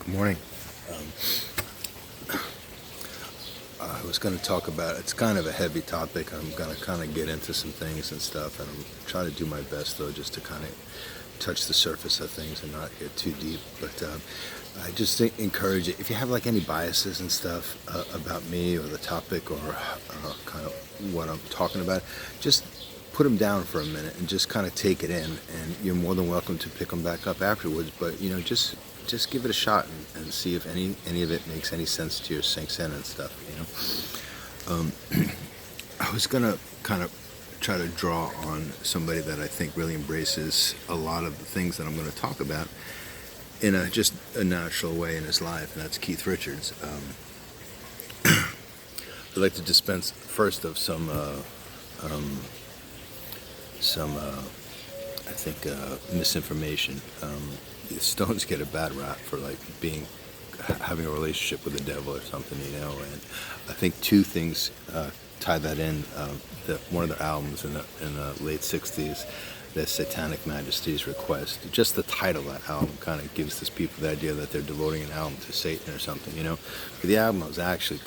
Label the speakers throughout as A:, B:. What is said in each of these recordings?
A: Good morning. Um, I was going to talk about, it's kind of a heavy topic. I'm going to kind of get into some things and stuff, and I'm trying to do my best, though, just to kind of touch the surface of things and not get too deep. But I just encourage it, if you have like any biases and stuff about me or the topic or kind of what I'm talking about, just put them down for a minute and just kind of take it in, and you're more than welcome to pick them back up afterwards. But just give it a shot and see if any of it makes any sense to you, sinks in and stuff. I was gonna kind of try to draw on somebody that I think really embraces a lot of the things that I'm going to talk about in just a natural way in his life, and that's Keith Richards. I'd like to dispense first of some I think misinformation. The Stones get a bad rap for like having a relationship with the devil or something, and I think two things tie that in. One of their albums in the late 60s, the Satanic Majesty's Request, just the title of that album kind of gives this people the idea that they're devoting an album to Satan or something, But the album was actually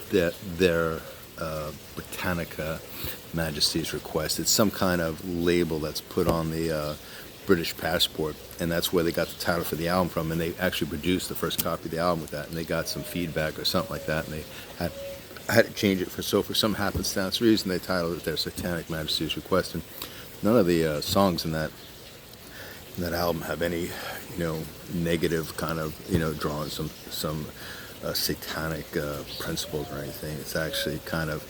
A: their Britannica Majesty's Request. It's some kind of label that's put on the British passport, and that's where they got the title for the album from, and they actually produced the first copy of the album with that, and they got some feedback or something like that, and they had to change it for some happenstance reason they titled it their Satanic Majesty's Request. And none of the songs in that album have any negative kind of drawing some satanic principles or anything. It's actually kind of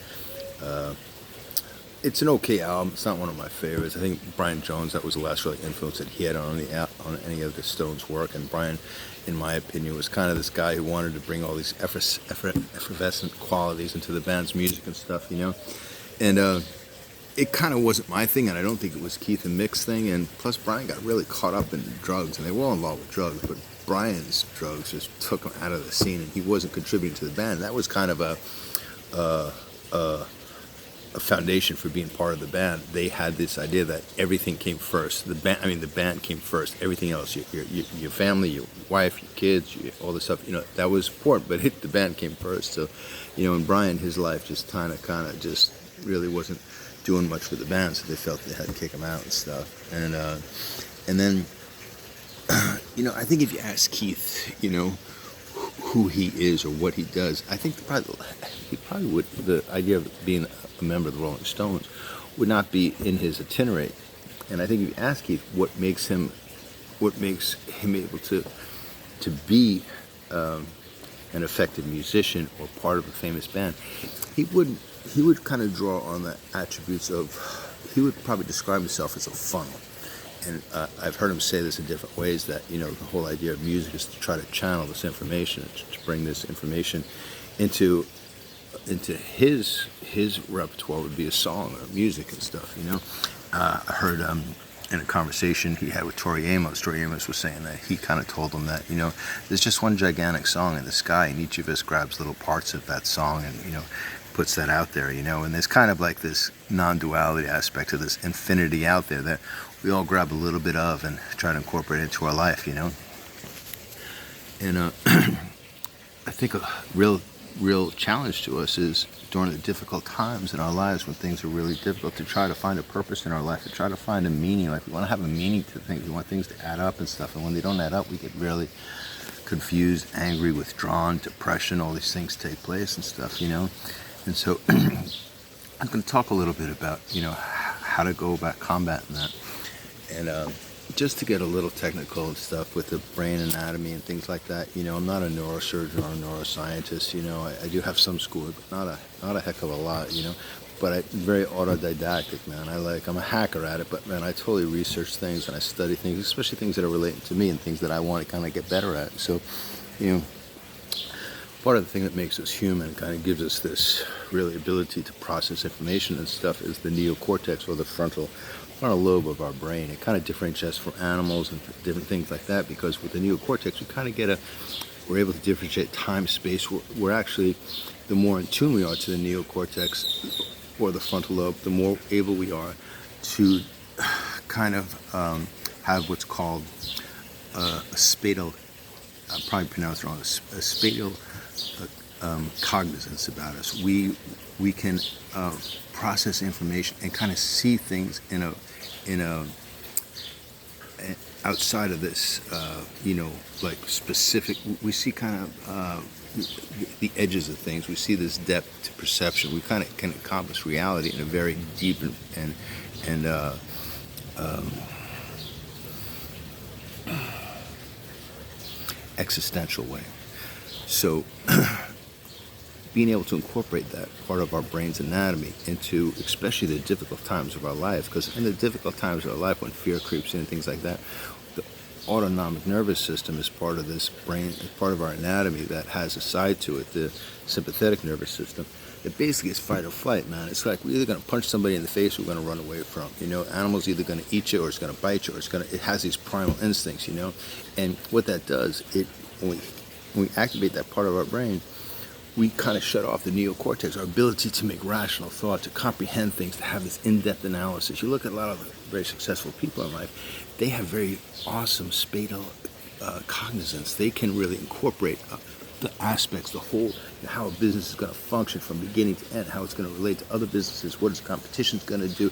A: it's an okay album. It's not one of my favorites. I think Brian Jones, that was the last really influence that he had on any of the Stones' work. And Brian, in my opinion, was kind of this guy who wanted to bring all these effervescent qualities into the band's music and stuff, And it kind of wasn't my thing, and I don't think it was Keith and Mick's thing. And plus, Brian got really caught up in drugs, and they were all involved with drugs, but Brian's drugs just took him out of the scene, and he wasn't contributing to the band. That was kind of a foundation for being part of the band. They had this idea that everything came first. The band came first. Everything else, your family, your wife, your kids, all this stuff, that was important. But the band came first. So, and Brian, his life just kind of just really wasn't doing much for the band. So they felt they had to kick him out and stuff. And then, I think if you ask Keith, who he is or what he does, I think he probably would. The idea of being a member of the Rolling Stones would not be in his itinerary. And I think if you ask Keith what makes him able to be an effective musician or part of a famous band, he would kind of draw on the attributes of. He would probably describe himself as a funnel. And I've heard him say this in different ways, that the whole idea of music is to try to channel this information, to bring this information into his repertoire would be a song or music and stuff. I heard in a conversation he had with Tori Amos was saying that he kind of told him that there's just one gigantic song in the sky, and each of us grabs little parts of that song and puts that out there, and there's kind of like this non-duality aspect of this infinity out there that we all grab a little bit of and try to incorporate it into our life, And I think a real challenge to us is during the difficult times in our lives when things are really difficult, to try to find a purpose in our life, to try to find a meaning. Like, we want to have a meaning to things. We want things to add up and stuff. And when they don't add up, we get really confused, angry, withdrawn, depression, all these things take place and stuff, And so I'm going to talk a little bit about, how to go about combating that. And just to get a little technical and stuff with the brain anatomy and things like that, I'm not a neurosurgeon or a neuroscientist, I do have some schooling, but not a heck of a lot, but I'm very autodidactic, man. I'm a hacker at it, but man, I totally research things and I study things, especially things that are related to me and things that I want to kind of get better at. So, part of the thing that makes us human, kind of gives us this really ability to process information and stuff, is the neocortex, or the frontal lobe of our brain. It kind of differentiates from animals and different things like that, because with the neocortex we kind of we're able to differentiate time, space. We're actually, the more in tune we are to the neocortex or the frontal lobe, the more able we are to kind of have what's called a I'm probably pronounced wrong, a spatial cognizance about us. We can process information and kind of see things in a outside of this, like specific. We see kind of the edges of things. We see this depth to perception. We kind of can accomplish reality in a very deep and existential way. So being able to incorporate that part of our brain's anatomy into especially the difficult times of our life, because in the difficult times of our life when fear creeps in and things like that, the autonomic nervous system is part of this brain, is part of our anatomy that has a side to it, the sympathetic nervous system. It basically is fight or flight, man. It's like we're either going to punch somebody in the face or we're going to run away from. Animals either going to eat you or it's going to bite you or it has these primal instincts, And what that does, when we activate that part of our brain, we kind of shut off the neocortex, our ability to make rational thought, to comprehend things, to have this in-depth analysis. You look at a lot of the very successful people in life, they have very awesome spatial cognizance. They can really incorporate the aspects, the whole, how a business is going to function from beginning to end, how it's going to relate to other businesses, what its competition's going to do,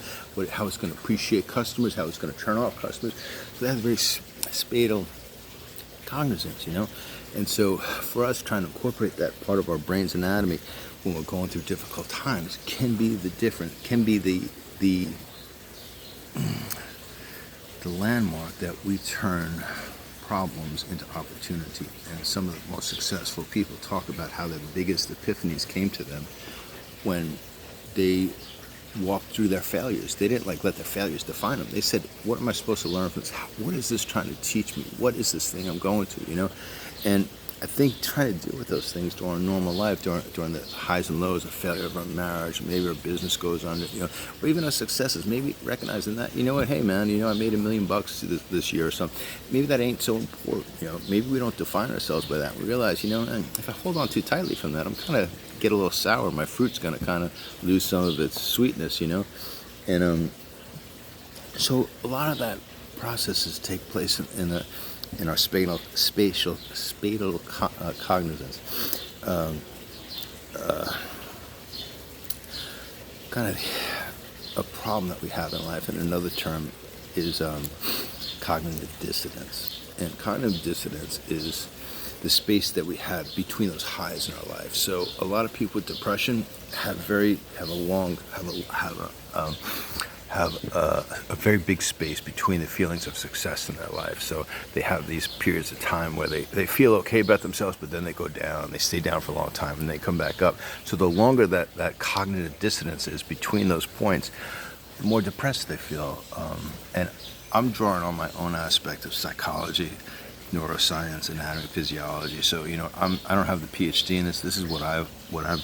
A: how it's going to appreciate customers, how it's going to turn off customers. So that's very spatial cognizance, And so for us, trying to incorporate that part of our brain's anatomy when we're going through difficult times can be the landmark that we turn problems into opportunity. And some of the most successful people talk about how the biggest epiphanies came to them when they walked through their failures. They didn't let their failures define them. They said, what am I supposed to learn from this? What is this trying to teach me? What is this thing I'm going to, And I think trying to deal with those things during a normal life, during the highs and lows, of failure of our marriage, maybe our business goes under, or even our successes, maybe recognizing that, hey man, I made $1 million this year or something. Maybe that ain't so important, maybe we don't define ourselves by that. We realize, if I hold on too tightly from that, I'm kind of get a little sour. My fruit's going to kind of lose some of its sweetness, And so a lot of that processes take place in our spatial cognizance. Kind of a problem that we have in life, and another term is cognitive dissonance. And cognitive dissonance is the space that we have between those highs in our life. So a lot of people with depression have a very big space between the feelings of success in their life. So they have these periods of time where they feel okay about themselves, but then they go down, they stay down for a long time, and they come back up. So the longer that cognitive dissonance is between those points, the more depressed they feel. And I'm drawing on my own aspect of psychology, neuroscience, anatomy, physiology. So I don't have the PhD in this. This is what I've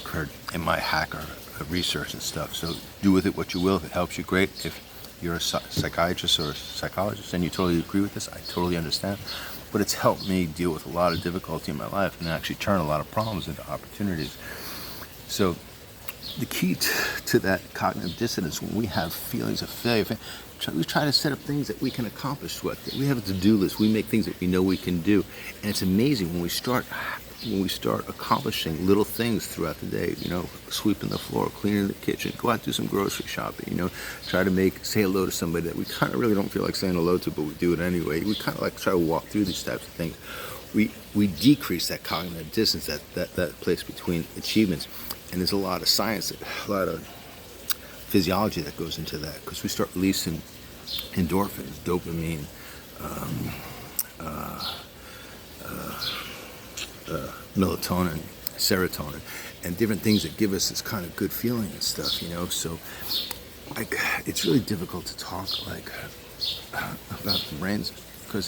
A: heard in my hacker research and stuff. So do with it what you will. If it helps you, great. If you're a psychiatrist or a psychologist and you totally agree with this, I totally understand. But it's helped me deal with a lot of difficulty in my life and actually turn a lot of problems into opportunities. So the key to that cognitive dissonance, when we have feelings of failure, we try to set up things that we can accomplish with. We have a to-do list. We make things that we know we can do. And it's amazing when we start accomplishing little things throughout the day, sweeping the floor, cleaning the kitchen, go out and do some grocery shopping, try to say hello to somebody that we kind of really don't feel like saying hello to, but we do it anyway. We kind of try to walk through these types of things. We decrease that cognitive distance, that place between achievements. And there's a lot of science, a lot of physiology that goes into that, because we start releasing endorphins, dopamine, melatonin, serotonin, and different things that give us this kind of good feeling and stuff, So it's really difficult to talk about the brains, because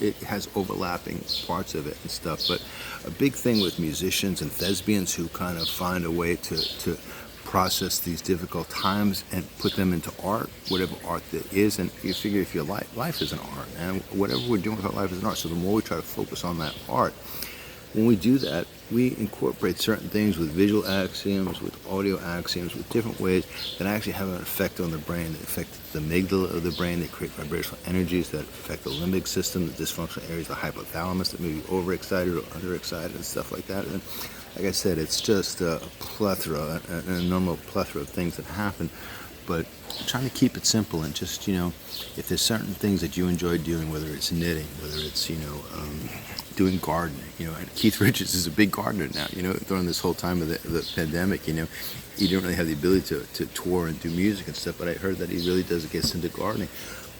A: it has overlapping parts of it and stuff. But a big thing with musicians and thespians who kind of find a way to process these difficult times and put them into art, whatever art that is. And you figure if your life is an art, and whatever we're doing with our life is an art. So the more we try to focus on that art, when we do that, we incorporate certain things with visual axioms, with audio axioms, with different ways that actually have an effect on the brain. They affect the amygdala of the brain. They create vibrational energies that affect the limbic system, the dysfunctional areas, the hypothalamus that may be overexcited or underexcited and stuff like that. And like I said, it's just a plethora, an enormous plethora of things that happen. But I'm trying to keep it simple and just, if there's certain things that you enjoy doing, whether it's knitting, whether it's, doing gardening, and Keith Richards is a big gardener now, during this whole time of the pandemic, he didn't really have the ability to tour and do music and stuff, but I heard that he really gets into gardening.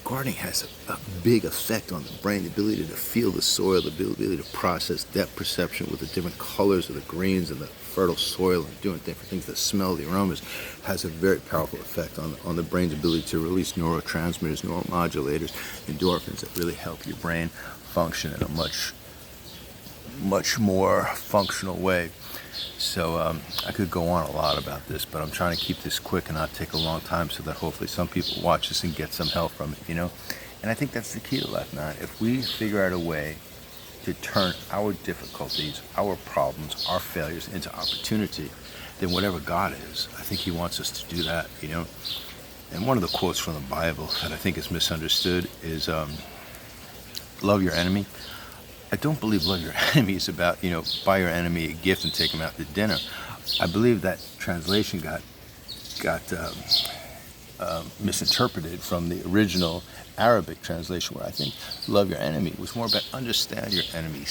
A: Gardening has a big effect on the brain, the ability to feel the soil, the ability to process depth perception with the different colors of the greens and the fertile soil and doing different things, the smell, the aromas, has a very powerful effect on the brain's ability to release neurotransmitters, neuromodulators, endorphins that really help your brain function in a much more functional way. So I could go on a lot about this, but I'm trying to keep this quick and not take a long time so that hopefully some people watch this and get some help from it, And I think that's the key to life, man. If we figure out a way to turn our difficulties, our problems, our failures into opportunity, then whatever God is, I think he wants us to do that, And one of the quotes from the Bible that I think is misunderstood is, love your enemy. I don't believe love your enemy is about, buy your enemy a gift and take him out to dinner. I believe that translation got misinterpreted from the original Arabic translation, where I think love your enemy was more about understand your enemy.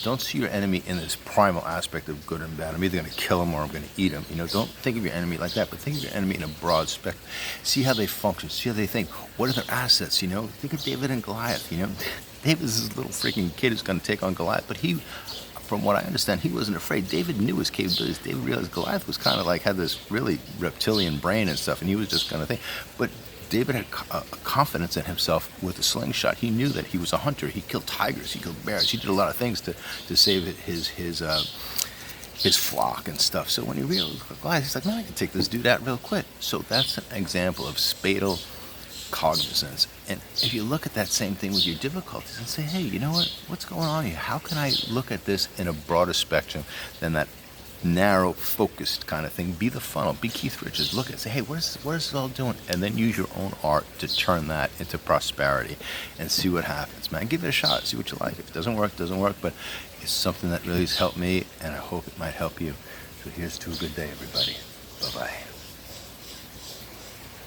A: Don't see your enemy in this primal aspect of good and bad. I'm either going to kill him or I'm going to eat him. Don't think of your enemy like that, but think of your enemy in a broad spectrum. See how they function. See how they think. What are their assets? Think of David and Goliath. David's this little freaking kid who's going to take on Goliath, but he, from what I understand, he wasn't afraid. David knew his capabilities. David realized Goliath was kind of like, had this really reptilian brain and stuff, and he was just going to think. But David had a confidence in himself with a slingshot. He knew that he was a hunter. He killed tigers. He killed bears. He did a lot of things to save his flock and stuff. So when he realized Goliath, he's like, man, I can take this dude out real quick. So that's an example of spadal cognizance. And if you look at that same thing with your difficulties and say, hey, you know what? What's going on here? How can I look at this in a broader spectrum than that narrow, focused kind of thing? Be the funnel. Be Keith Richards. Look at it. Say, hey, what is this all doing? And then use your own art to turn that into prosperity and see what happens, man. Give it a shot. See what you like. If it doesn't work, it doesn't work. But it's something that really has helped me, and I hope it might help you. So here's to a good day, everybody. Bye-bye.